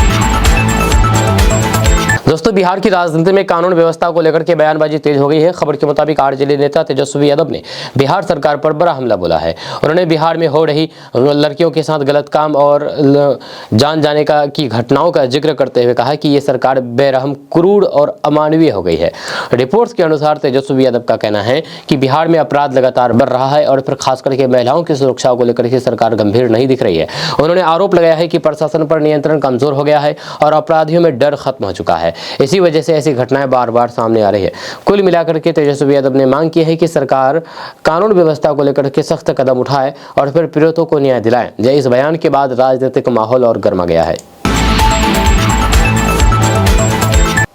दोस्तों, बिहार की राजनीति में कानून व्यवस्था को लेकर के बयानबाजी तेज हो गई है। खबर के मुताबिक आरजेडी नेता तेजस्वी यादव ने बिहार सरकार पर बड़ा हमला बोला है। उन्होंने बिहार में हो रही लड़कियों के साथ गलत काम और जान जाने की घटनाओं का जिक्र करते हुए कहा कि ये सरकार बेरहम, क्रूर और अमानवीय हो गई है। रिपोर्ट्स के अनुसार तेजस्वी यादव का कहना है कि बिहार में अपराध लगातार बढ़ रहा है और फिर खास करके महिलाओं की सुरक्षा को लेकर के सरकार गंभीर नहीं दिख रही है। उन्होंने आरोप लगाया है कि प्रशासन पर नियंत्रण कमजोर हो गया है और अपराधियों में डर खत्म हो चुका है। इसी वजह से ऐसी घटनाएं बार बार सामने आ रही है। कुल मिलाकर के तेजस्वी यादव ने मांग की है कि सरकार कानून व्यवस्था को लेकर के सख्त कदम उठाए और फिर पीड़ितों को न्याय दिलाए। इस बयान के बाद राजनीतिक माहौल और गर्मा गया है।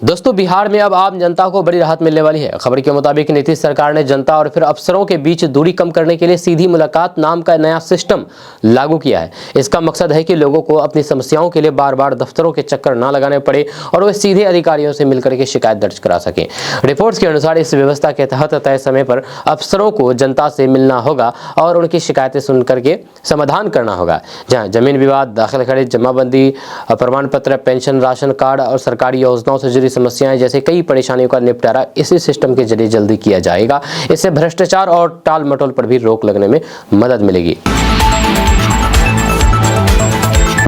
दोस्तों, बिहार में अब आम जनता को बड़ी राहत मिलने वाली है। खबर के मुताबिक नीतीश सरकार ने जनता और फिर अफसरों के बीच दूरी कम करने के लिए सीधी मुलाकात नाम का नया सिस्टम लागू किया है। इसका मकसद है कि लोगों को अपनी समस्याओं के लिए बार बार दफ्तरों के चक्कर ना लगाने पड़े और वे सीधे अधिकारियों से मिलकर के शिकायत दर्ज करा सकें। रिपोर्ट्स के अनुसार इस व्यवस्था के तहत तय समय पर अफसरों को जनता से मिलना होगा और उनकी शिकायतें सुन करके समाधान करना होगा। जहाँ जमीन विवाद, दाखिल खरीद, जमाबंदी, प्रमाण पत्र, पेंशन, राशन कार्ड और सरकारी योजनाओं से जुड़ी समस्याएं जैसे कई परेशानियों का निपटारा इसी सिस्टम के जरिए जल्दी किया जाएगा। इससे भ्रष्टाचार और टाल मटोल पर भी रोक लगने में मदद मिलेगी।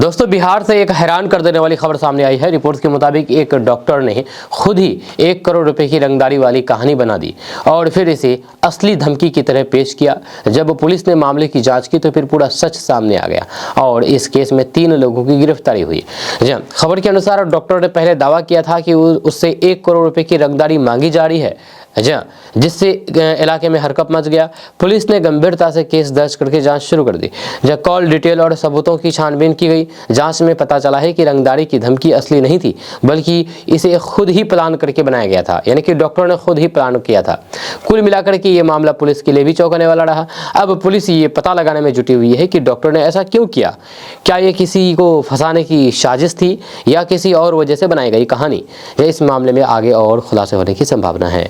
दोस्तों, बिहार से एक हैरान कर देने वाली खबर सामने आई है। रिपोर्ट्स के मुताबिक एक डॉक्टर ने खुद ही 1 करोड़ रुपए की रंगदारी वाली कहानी बना दी और फिर इसे असली धमकी की तरह पेश किया। जब पुलिस ने मामले की जांच की तो फिर पूरा सच सामने आ गया और इस केस में 3 लोगों की गिरफ्तारी हुई। खबर के अनुसार डॉक्टर ने पहले दावा किया था कि उससे 1 करोड़ रुपए की रंगदारी मांगी जा रही है, जिससे इलाके में हरकत मच गया। पुलिस ने गंभीरता से केस दर्ज करके जांच शुरू कर दी। जब कॉल डिटेल और सबूतों की छानबीन की गई, जांच में पता चला है कि रंगदारी की धमकी असली नहीं थी, बल्कि इसे खुद ही प्लान करके बनाया गया था, यानी कि डॉक्टर ने खुद ही प्लान किया था। कुल मिलाकर के ये मामला पुलिस के लिए भी चौंकाने वाला रहा। अब पुलिस ये पता लगाने में जुटी हुई है कि डॉक्टर ने ऐसा क्यों किया। क्या ये किसी को फंसाने की साजिश थी या किसी और वजह से बनाई गई कहानी? इस मामले में आगे और खुलासे होने की संभावना है।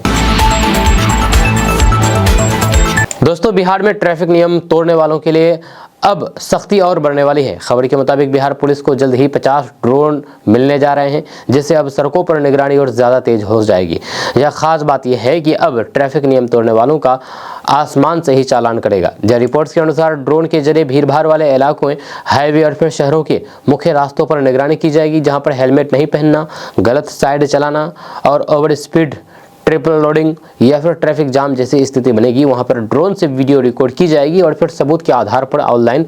दोस्तों, बिहार में ट्रैफिक नियम तोड़ने वालों के लिए अब सख्ती और बढ़ने वाली है। खबर के मुताबिक बिहार पुलिस को जल्द ही 50 ड्रोन मिलने जा रहे हैं, जिससे अब सड़कों पर निगरानी और ज़्यादा तेज हो जाएगी। यह खास बात यह है कि अब ट्रैफिक नियम तोड़ने वालों का आसमान से ही चालान करेगा। रिपोर्ट्स के अनुसार ड्रोन के जरिए भीड़भाड़ वाले इलाकों में, हाईवे और फिर शहरों के मुख्य रास्तों पर निगरानी की जाएगी। जहाँ पर हेलमेट नहीं पहनना, गलत साइड चलाना और ओवर स्पीड, ट्रिपल लोडिंग या फिर ट्रैफिक जाम जैसी स्थिति बनेगी, वहां पर ड्रोन से वीडियो रिकॉर्ड की जाएगी और फिर सबूत के आधार पर ऑनलाइन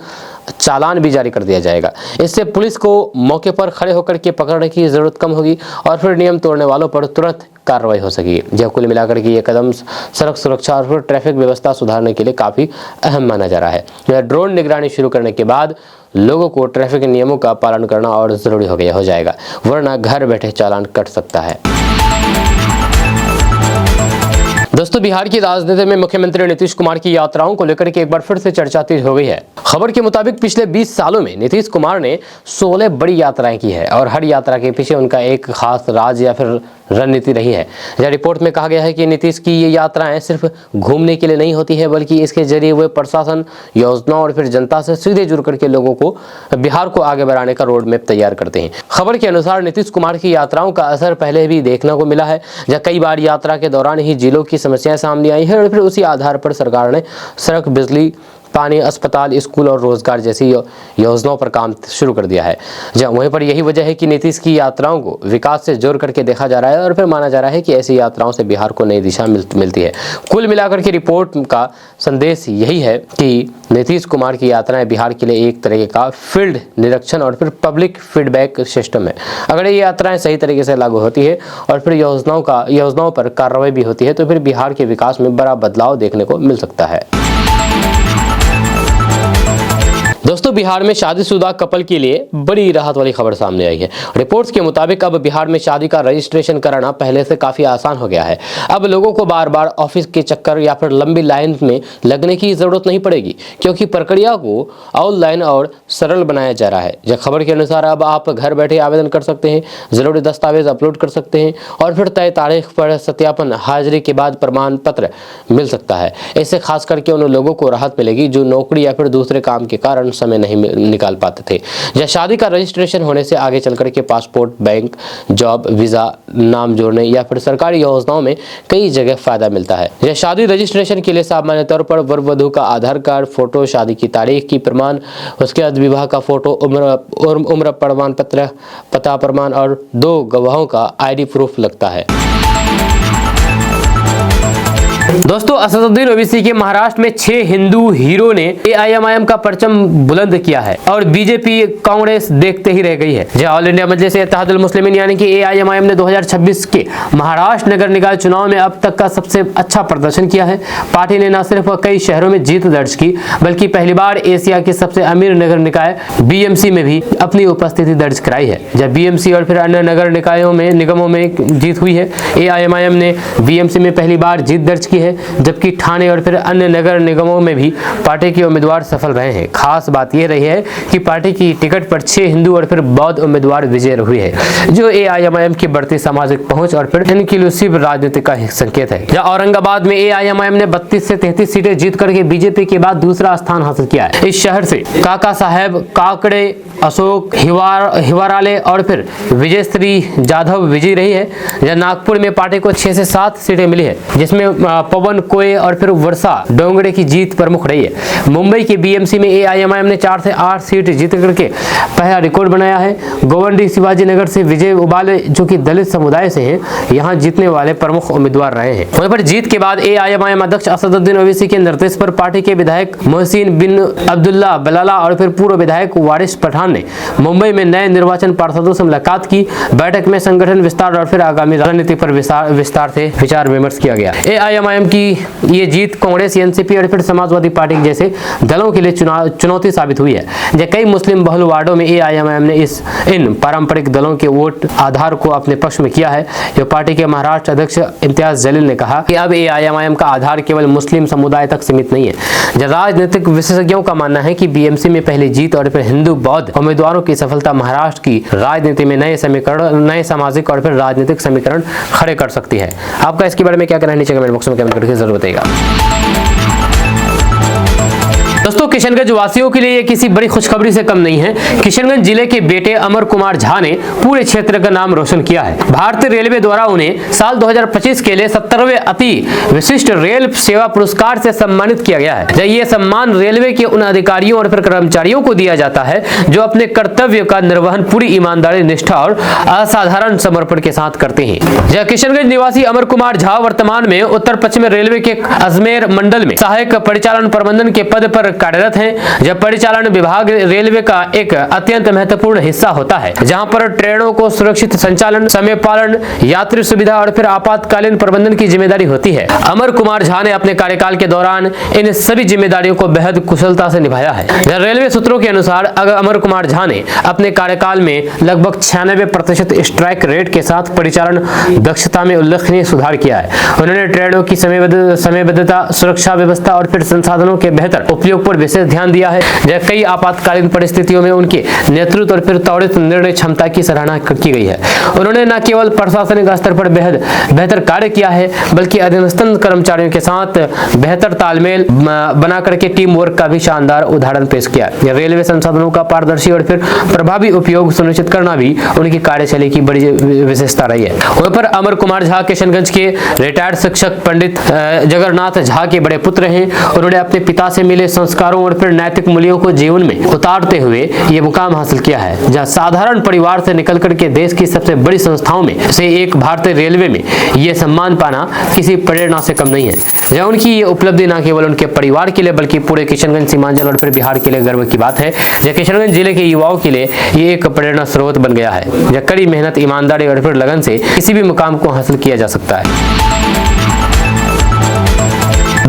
चालान भी जारी कर दिया जाएगा। इससे पुलिस को मौके पर खड़े होकर के पकड़ने की जरूरत कम होगी और फिर नियम तोड़ने वालों पर तुरंत कार्रवाई हो सकेगी। कुल मिलाकर के ये कदम सड़क सुरक्षा और फिर ट्रैफिक व्यवस्था सुधारने के लिए काफ़ी अहम माना जा रहा है। ड्रोन निगरानी शुरू करने के बाद लोगों को ट्रैफिक नियमों का पालन करना और ज़रूरी हो जाएगा, वरना घर बैठे चालान कट सकता है। दोस्तों, बिहार की राजनीति में मुख्यमंत्री नीतीश कुमार की यात्राओं को लेकर के एक बार फिर से चर्चा तेज हो गई है। खबर के मुताबिक पिछले 20 सालों में नीतीश कुमार ने 16 बड़ी यात्राएं की है और हर यात्रा के पीछे उनका एक खास राज या फिर रणनीति रही है। रिपोर्ट में कहा गया है कि नीतीश की ये यात्राएं सिर्फ घूमने के लिए नहीं होती है, बल्कि इसके जरिए वे प्रशासन, योजनाओं और फिर जनता से सीधे जुड़ करके लोगों को, बिहार को आगे बढ़ाने का रोड मैप तैयार करते हैं। खबर के अनुसार नीतीश कुमार की यात्राओं का असर पहले भी देखने को मिला है, जहाँ कई बार यात्रा के दौरान ही जिलों की समस्याएं सामने आई है और फिर उसी आधार पर सरकार ने सड़क, बिजली, पानी, अस्पताल, स्कूल और रोजगार जैसी योजनाओं पर काम शुरू कर दिया है। जहाँ वहीं पर यही वजह है कि नीतीश की यात्राओं को विकास से जोड़ करके देखा जा रहा है और फिर माना जा रहा है कि ऐसी यात्राओं से बिहार को नई दिशा मिलती है। कुल मिलाकर के रिपोर्ट का संदेश यही है कि नीतीश कुमार की यात्राएं बिहार के लिए एक तरीके का फील्ड निरीक्षण और फिर पब्लिक फीडबैक सिस्टम है। अगर ये यात्राएं सही तरीके से लागू होती है और फिर योजनाओं पर कार्रवाई भी होती है तो फिर बिहार के विकास में बड़ा बदलाव देखने को मिल सकता है। दोस्तों बिहार में शादीशुदा कपल के लिए बड़ी राहत वाली खबर सामने आई है। रिपोर्ट्स के मुताबिक अब बिहार में शादी का रजिस्ट्रेशन कराना पहले से काफी आसान हो गया है। अब लोगों को बार बार ऑफिस के चक्कर या फिर लंबी लाइन में लगने की जरूरत नहीं पड़ेगी, क्योंकि प्रक्रिया को ऑनलाइन और सरल बनाया जा रहा है। यह खबर के अनुसार अब आप घर बैठे आवेदन कर सकते हैं, जरूरी दस्तावेज अपलोड कर सकते हैं और फिर तय तारीख पर सत्यापन हाजिरी के बाद प्रमाण पत्र मिल सकता है। इससे खास करके उन लोगों को राहत मिलेगी जो नौकरी या फिर दूसरे काम के कारण समय नहीं निकाल पाते थे। या शादी का रजिस्ट्रेशन होने से आगे चलकर के पासपोर्ट, बैंक, जॉब, वीजा, नाम जोड़ने या फिर सरकारी योजनाओं में कई जगह फायदा मिलता है। यह शादी रजिस्ट्रेशन के लिए सामान्य तौर पर वर वधू का आधार कार्ड, फोटो, शादी की तारीख की प्रमाण, उसके बाद विवाह का फोटो, उम्र प्रमाण पत्र, पता प्रमाण और 2 गवाहों का ID प्रूफ लगता है। दोस्तों असदुद्दीन ओवैसी के महाराष्ट्र में 6 हिंदू हीरो ने AIMIM का परचम बुलंद किया है और बीजेपी कांग्रेस देखते ही रह गई है। जहां ऑल इंडिया मजलिस इत्तेहादुल मुस्लिमीन यानी कि AIMIM ने 2026 के महाराष्ट्र नगर निकाय चुनाव में अब तक का सबसे अच्छा प्रदर्शन किया है। पार्टी ने न सिर्फ कई शहरों में जीत दर्ज की, बल्कि पहली बार एशिया के सबसे अमीर नगर निकाय BMC में भी अपनी उपस्थिति दर्ज कराई है। जब BMC और फिर अन्य नगर निकायों में निगमों में जीत हुई है। AIMIM ने BMC में पहली बार जीत दर्ज की है, जबकि ठाणे और फिर अन्य नगर निगमों में भी पार्टी के उम्मीदवार सफल रहे हैं। खास बात यह रही है कि पार्टी की टिकट पर 6 हिंदू और फिर बौद्ध उम्मीदवार विजय हुए हैं, जो AIMIM की बढ़ती सामाजिक पहुंच और फिर इनक्लूसिव राजनीति का संकेत है। जहां औरंगाबाद में AIMIM ने 32 से 33 सीटें जीत करके बीजेपी के बाद दूसरा स्थान हासिल किया है। इस शहर से काका साहेब, काकड़े, अशोक हिवाराले और फिर विजयश्री जाधव विजयी रही है। जहां नागपुर में पार्टी को 6 से 7 सीटें मिली है, जिसमें पवन कोये और फिर वर्षा डोंगरे की जीत प्रमुख रही है। मुंबई के BMC में AIMIM ने 4 से 8 सीट जीत करके पहला रिकॉर्ड बनाया है। गोवंडी शिवाजी नगर से विजय उबाले, जो कि दलित समुदाय से हैं, यहां जीतने वाले प्रमुख उम्मीदवार रहे हैं। वहीं पर जीत के बाद AIMIM अध्यक्ष असदुद्दीन ओवैसी के निर्देश पर पार्टी के विधायक मोहसिन बिन अब्दुल्ला बलाला और फिर पूर्व विधायक वारिस पठान ने मुंबई में नए निर्वाचन पार्षदों से मुलाकात की। बैठक में संगठन विस्तार और फिर आगामी रणनीति पर विस्तार से विचार विमर्श किया गया। AIMIM की ये जीत कांग्रेस, NCP और फिर समाजवादी पार्टी जैसे दलों के लिए चुनौती साबित हुई है। जब कई मुस्लिम बहुल वार्डों में AIMIM ने इन पारंपरिक दलों के वोट आधार को अपने पक्ष में किया है। जो पार्टी के महाराष्ट्र अध्यक्ष इम्तियाज जलील ने कहा कि अब AIMIM का आधार केवल मुस्लिम समुदाय तक सीमित नहीं है। जब राजनीतिक विशेषज्ञों का मानना है कि BMC में पहली जीत और फिर हिंदू बौद्ध उम्मीदवारों की सफलता महाराष्ट्र की राजनीति में नए सामाजिक और फिर राजनीतिक समीकरण खड़े कर सकती है। आपका इसके बारे में क्या कहना है, नीचे कमेंट बॉक्स में कमेंट करके जरूर बताइएगा। दोस्तों किशनगंज वासियों के लिए ये किसी बड़ी खुशखबरी से कम नहीं है। किशनगंज जिले के बेटे अमर कुमार झा ने पूरे क्षेत्र का नाम रोशन किया है। भारतीय रेलवे द्वारा उन्हें साल 2025 के लिए 70वें अति विशिष्ट रेल सेवा पुरस्कार से सम्मानित किया गया है। ये सम्मान रेलवे के उन अधिकारियों और फिर कर्मचारियों को दिया जाता है जो अपने कर्तव्य का निर्वहन पूरी ईमानदारी, निष्ठा और असाधारण समर्पण के साथ करते हैं। किशनगंज निवासी अमर कुमार झा वर्तमान में उत्तर पश्चिम रेलवे के अजमेर मंडल में सहायक परिचालन प्रबंधन के पद पर कार्यरत हैं। जब परिचालन विभाग रेलवे का एक अत्यंत महत्वपूर्ण हिस्सा होता है, जहां पर ट्रेनों को सुरक्षित संचालन, समय पालन, यात्री सुविधा और फिर आपातकालीन प्रबंधन की जिम्मेदारी होती है। अमर कुमार झा ने अपने कार्यकाल के दौरान इन सभी जिम्मेदारियों को बेहद कुशलता से निभाया है। रेलवे सूत्रों के अनुसार अमर कुमार झा ने अपने कार्यकाल में लगभग 96% स्ट्राइक रेट के साथ परिचालन दक्षता में उल्लेखनीय सुधार किया है। उन्होंने ट्रेनों की समयबद्धता, सुरक्षा व्यवस्था और फिर संसाधनों के बेहतर उपयोग पर विशेष ध्यान दिया है। जब कई आपातकालीन परिस्थितियों में उनके नेतृत्व और फिर त्वरित निर्णय क्षमता की सराहना की गई है। उन्होंने न केवल प्रशासनिक स्तर पर बेहतर कार्य किया है, बल्कि अधीनस्थ कर्मचारियों के साथ बेहतर तालमेल बना करके टीम वर्क का भी शानदार उदाहरण पेश किया। रेलवे संसाधनों का पारदर्शी और फिर प्रभावी उपयोग सुनिश्चित करना भी उनकी कार्यशैली की बड़ी विशेषता रही है। वहीं पर अमर कुमार झा किशनगंज के रिटायर्ड शिक्षक पंडित जगन्नाथ झा के बड़े पुत्र हैं। उन्होंने अपने पिता से मिले संस्कारों और फिर नैतिक मूल्यों को जीवन में उतारते हुए ये मुकाम हासिल किया है। जहां साधारण परिवार से निकल करके देश की सबसे बड़ी संस्थाओं में से एक भारतीय रेलवे में ये सम्मान पाना किसी प्रेरणा से कम नहीं है। जहां उनकी ये उपलब्धि न केवल उनके परिवार के लिए बल्कि पूरे किशनगंज, सीमांचल और फिर बिहार के लिए गर्व की बात है। जहां किशनगंज जिले के युवाओं के लिए ये एक प्रेरणा स्रोत बन गया है। जहां कड़ी मेहनत, ईमानदारी और फिर लगन से किसी भी मुकाम को हासिल किया जा सकता है।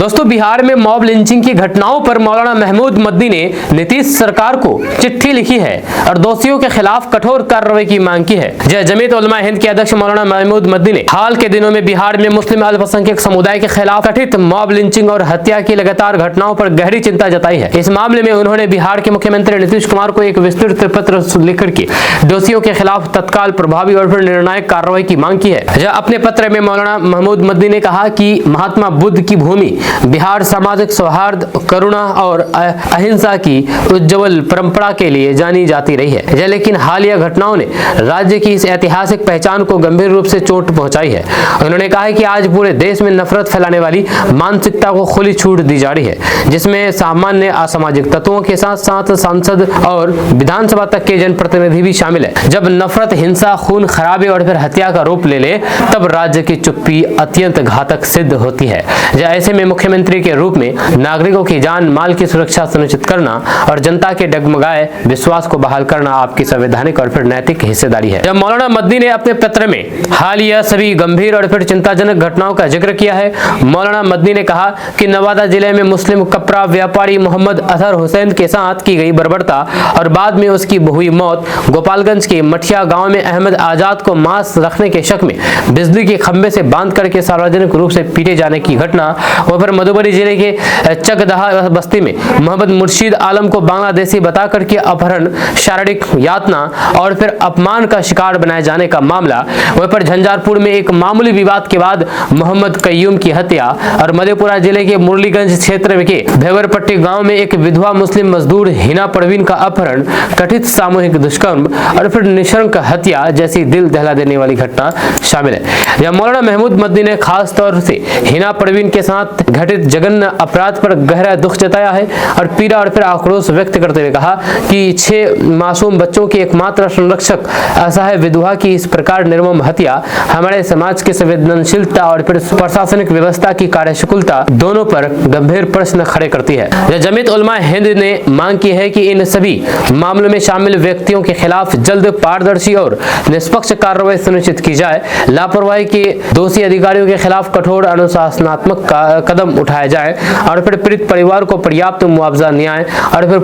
दोस्तों, बिहार में मॉब लिंचिंग की घटनाओं पर मौलाना महमूद मदनी ने नीतीश सरकार को चिट्ठी लिखी है और दोषियों के खिलाफ कठोर कार्रवाई की मांग की है। जमीयत उलमा हिंद के अध्यक्ष मौलाना महमूद मदनी ने हाल के दिनों में बिहार में मुस्लिम अल्पसंख्यक समुदाय के खिलाफ कथित मॉब लिंचिंग और हत्या की लगातार घटनाओं पर गहरी चिंता जताई है। इस मामले में उन्होंने बिहार के मुख्यमंत्री नीतीश कुमार को एक विस्तृत पत्र लिखकर के दोषियों के खिलाफ तत्काल प्रभावी और फिर निर्णायक कार्रवाई की मांग की है। अपने पत्र में मौलाना महमूद मदनी ने कहा कि महात्मा बुद्ध की भूमि बिहार सामाजिक सौहार्द, करुणा और अहिंसा की उज्जवल परंपरा के लिए जानी जाती रही है, लेकिन हालिया घटनाओं ने राज्य की इस ऐतिहासिक पहचान को गंभीर रूप से चोट पहुंचाई है। उन्होंने कहा है कि आज पूरे देश में नफरत फैलाने वाली मानसिकता को खुली छूट दी जा रही है, जिसमें सामान्य असामाजिक तत्वों के साथ साथ सांसद और विधानसभा तक के जनप्रतिनिधि भी शामिल है। जब नफरत, हिंसा, खून खराबे और फिर हत्या का रूप ले ले, तब राज्य की चुप्पी अत्यंत घातक सिद्ध होती है। ऐसे में मुख्यमंत्री के रूप में नागरिकों की जान माल की सुरक्षा सुनिश्चित करना और जनता के डगमगाए विश्वास को बहाल करना आपकी संवैधानिक और फिर नैतिक हिस्सेदारी है। जब मौलाना मदनी ने अपने पत्र में हालिया सभी गंभीर और फिर चिंताजनक घटनाओं का जिक्र किया है। मौलाना मदनी ने कहा कि नवादा जिले में मुस्लिम कपड़ा व्यापारी मोहम्मद अजहर हुसैन के साथ की गई बर्बरता और बाद में उसकी हुई मौत, गोपालगंज के मठिया गांव में अहमद आजाद को मांस रखने के शक में बिजली के खंभे से बांध करके सार्वजनिक रूप से पीटे जाने की घटना, और फिर मधुबनी जिले के चकदहा बस्ती में मोहम्मद मुर्शीद आलम को बांग्लादेशी बता करके अपहरण, शारीरिक यातना और फिर अपमान का शिकार बनाए जाने का मामला, वहीं पर झंझारपुर में एक मामूली विवाद के बाद मोहम्मद कय्यूम की हत्या, और मधेपुरा जिले के मुरलीगंज क्षेत्र के भेवरपट्टी गांव में एक विधवा मुस्लिम मजदूर हिना परवीन का अपहरण, कथित सामूहिक दुष्कर्म और फिर निशंक हत्या जैसी दिल दहला देने वाली घटना शामिल है। यह मौलाना महमूद मदनी ने खास तौर से हिना परवीन के साथ घटित जघन्य अपराध पर गहरा दुख जताया है और पीड़ा और फिर आक्रोश व्यक्त करते हुए कहा कि 6 मासूम बच्चों के एकमात्र संरक्षक असहाय विधवा की इस प्रकार निर्मम हत्या हमारे समाज की संवेदनशीलता और फिर प्रशासनिक व्यवस्था की कार्यकुशलता दोनों पर गंभीर प्रश्न खड़े करती है। जमीयत उलमा हिंद ने मांग की है कि इन सभी मामलों में शामिल व्यक्तियों के खिलाफ जल्द, पारदर्शी और निष्पक्ष कार्रवाई सुनिश्चित की जाए। लापरवाही के दोषी अधिकारियों के खिलाफ कठोर अनुशासनात्मक कदम उठाए जाए और फिर पीड़ित परिवार को पर्याप्त मुआवजा, न्याय और फिर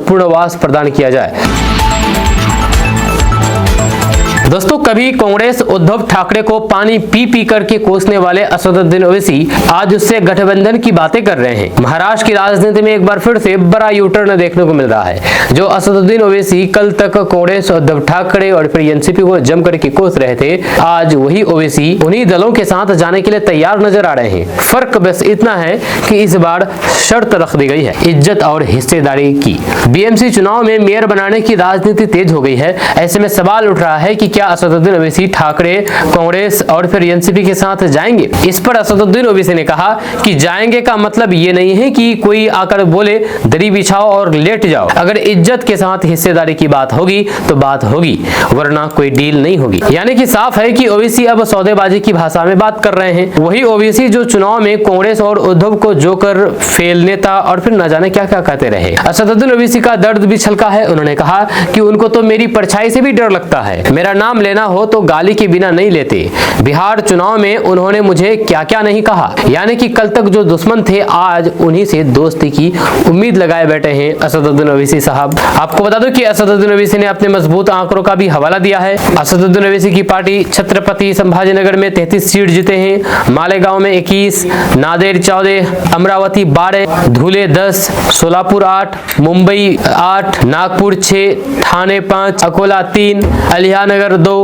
पुनर्वास प्रदान किया जाए। दोस्तों, कभी कांग्रेस उद्धव ठाकरे को पानी पी पी करके कोसने वाले असदुद्दीन ओवैसी आज उससे गठबंधन की बातें कर रहे हैं। महाराष्ट्र की राजनीति में एक बार फिर से बड़ा यूटर्न देखने को मिल रहा है। जो असदुद्दीन ओवैसी कल तक कांग्रेस, उद्धव ठाकरे और फिर एनसीपी को जम करके कोस रहे थे, आज वही ओवैसी उन्हीं दलों के साथ जाने के लिए तैयार नजर आ रहे हैं। फर्क बस इतना है कि इस बार शर्त रख दी गई है इज्जत और हिस्सेदारी की। बीएमसी चुनाव में मेयर बनाने की राजनीति तेज हो गई है। ऐसे में सवाल उठ रहा है कि क्या असदुद्दीन ओवैसी ठाकरे, कांग्रेस और फिर एनसीपी के साथ जाएंगे? इस पर असदुद्दीन ओवैसी ने कहा कि जाएंगे का मतलब ये नहीं है कि कोई आकर बोले दरी बिछाओ और लेट जाओ। अगर इज्जत के साथ हिस्सेदारी की बात होगी तो बात होगी, वरना कोई डील नहीं होगी। यानी कि साफ है कि ओवैसी अब सौदेबाजी की भाषा में बात कर रहे हैं। वही ओवैसी जो चुनाव में कांग्रेस और उद्धव को जोकर, फेल नेता और फिर न जाने क्या क्या कहते रहे। असदुद्दीन ओवैसी का दर्द भी छलका है। उन्होंने कहा कि उनको तो मेरी परछाई से भी डर लगता है। मेरा नाम लेना हो तो गाली के बिना नहीं लेते। बिहार चुनाव में उन्होंने मुझे क्या क्या नहीं कहा। यानी कि कल तक जो दुश्मन थे आज उन्हीं से दोस्ती की उम्मीद लगाए बैठे हैं असदुद्दीन ओवैसी साहब। आपको बता दूं कि असदुद्दीन ओवैसी ने अपने मजबूत आंकड़ों का भी हवाला दिया है। असदुद्दीन ओवैसी की पार्टी छत्रपति संभाजीनगर में 33 सीट जीते हैं, मालेगांव में 21, नांदेड़ 14, अमरावती 12, धुले 10, सोलापुर 8, मुंबई 8, नागपुर 6, ठाणे 5, अकोला 3, अलियानगर 2,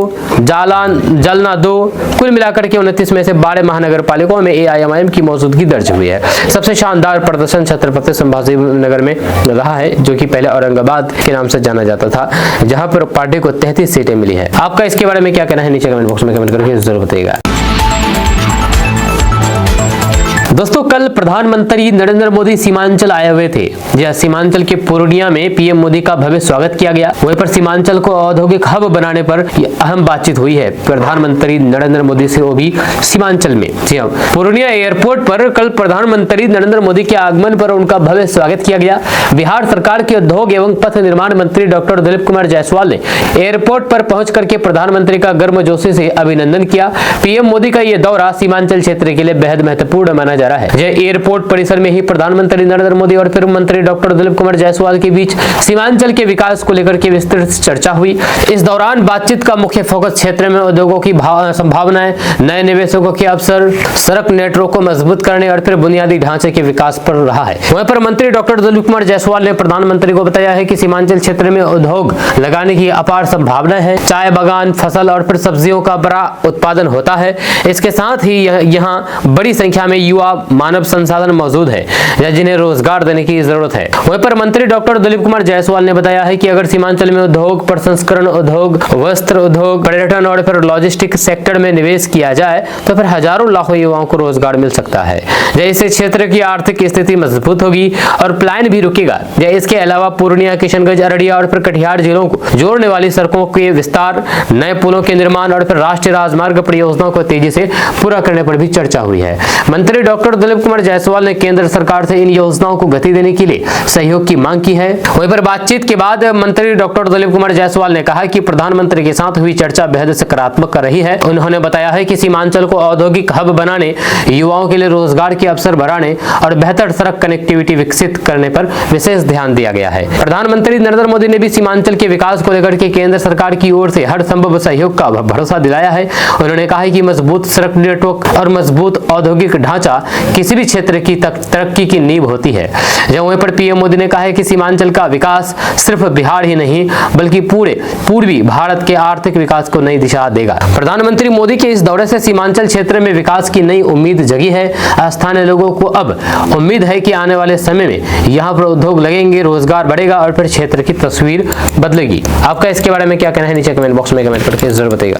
जालना 2, कुल मिलाकर के 29 में से 12 महानगर पालिकाओं में एआईएमआईएम की मौजूदगी दर्ज हुई है। सबसे शानदार प्रदर्शन छत्रपति संभाजीनगर में रहा है, जो कि पहले औरंगाबाद के नाम से जाना जाता था, जहां पर पार्टी को 33 सीटें मिली है। आपका इसके बारे में क्या कहना है? नीचे कमेंट बॉक्स में कमेंट करके जरूर बताइएगा। दोस्तों, कल प्रधानमंत्री नरेंद्र मोदी सीमांचल आए हुए थे। जी सीमांचल के पूर्णिया में पीएम मोदी का भव्य स्वागत किया गया। वहीं पर सीमांचल को औद्योगिक हब बनाने पर अहम बातचीत हुई है प्रधानमंत्री नरेंद्र मोदी से, वो भी सीमांचल में। जी हाँ, पूर्णिया एयरपोर्ट पर कल प्रधानमंत्री नरेंद्र मोदी के आगमन पर उनका भव्य स्वागत किया गया। बिहार सरकार के उद्योग एवं पथ निर्माण मंत्री डॉक्टर दिलीप कुमार जायसवाल ने एयरपोर्ट पर पहुंच करके प्रधानमंत्री का गर्मजोशी से अभिनंदन किया। पीएम मोदी का यह दौरा सीमांचल क्षेत्र के लिए बेहद महत्वपूर्ण माना जा रहा है। यह एयरपोर्ट परिसर में ही प्रधानमंत्री नरेंद्र मोदी और फिर मंत्री डॉक्टर दिलीप कुमार जायसवाल के बीच सीमांचल के विकास को लेकर के विस्तृत चर्चा हुई। इस दौरान बातचीत का मुख्य फोकस क्षेत्र में उद्योगों की संभावनाएं, नए निवेशकों के अवसर, सड़क नेटवर्क को मजबूत करने और फिर बुनियादी ढांचे के विकास पर रहा है। वहीं पर मंत्री डॉक्टर दिलीप कुमार जायसवाल ने प्रधानमंत्री को बताया है कि सीमांचल क्षेत्र में उद्योग लगाने की अपार संभावनाएं है। चाय बागान, फसल और फिर सब्जियों का बड़ा उत्पादन होता है। इसके साथ ही यहाँ बड़ी संख्या में युवा मानव संसाधन मौजूद है जिन्हें रोजगार देने की जरूरत है। वहीं पर मंत्री डॉक्टर दिलीप कुमार जायसवाल ने बताया है कि अगर सीमांचल में उद्योग, प्रसंस्करण उद्योग, वस्त्र उद्योग, पर्यटन और फिर लॉजिस्टिक सेक्टर में निवेश किया जाए तो फिर हजारों लाखों युवाओं को रोजगार मिल सकता है। इससे क्षेत्र की आर्थिक स्थिति मजबूत होगी और पलायन भी रुकेगा। इसके अलावा पूर्णिया, किशनगंज, अररिया और फिर कटिहार जिलों को जोड़ने वाली सड़कों के विस्तार, नए पुलों के निर्माण और फिर राष्ट्रीय राजमार्ग परियोजनाओं को तेजी से पूरा करने पर भी चर्चा हुई है। मंत्री डॉक्टर दिलीप कुमार जायसवाल ने केंद्र सरकार से इन योजनाओं को गति देने के लिए सहयोग की मांग की है। वहीं पर बातचीत के बाद मंत्री डॉक्टर दिलीप कुमार जायसवाल ने कहा कि प्रधानमंत्री के साथ हुई चर्चा बेहद सकारात्मक रही है। उन्होंने बताया है कि सीमांचल को औद्योगिक हब बनाने, युवाओं के लिए रोजगार के अवसर बढ़ाने और बेहतर सड़क कनेक्टिविटी विकसित करने पर विशेष ध्यान दिया गया है। प्रधानमंत्री नरेंद्र मोदी ने भी सीमांचल के विकास को लेकर के केंद्र सरकार की ओर से हर संभव सहयोग का भरोसा दिलाया है। उन्होंने कहा है कि मजबूत सड़क नेटवर्क और मजबूत औद्योगिक ढांचा किसी भी क्षेत्र की तरक्की की नींव होती है। वहीं पर पीएम मोदी ने कहा है कि सीमांचल का विकास सिर्फ बिहार ही नहीं बल्कि पूरे पूर्वी भारत के आर्थिक विकास को नई दिशा देगा। प्रधानमंत्री मोदी के इस दौरे से सीमांचल क्षेत्र में विकास की नई उम्मीद जगी है। स्थानीय लोगों को अब उम्मीद है कि आने वाले समय में यहाँ पर उद्योग लगेंगे, रोजगार बढ़ेगा और फिर क्षेत्र की तस्वीर बदलेगी। आपका इसके बारे में क्या कहना है नीचे कमेंट बॉक्स में कमेंट करके जरूर बताइएगा।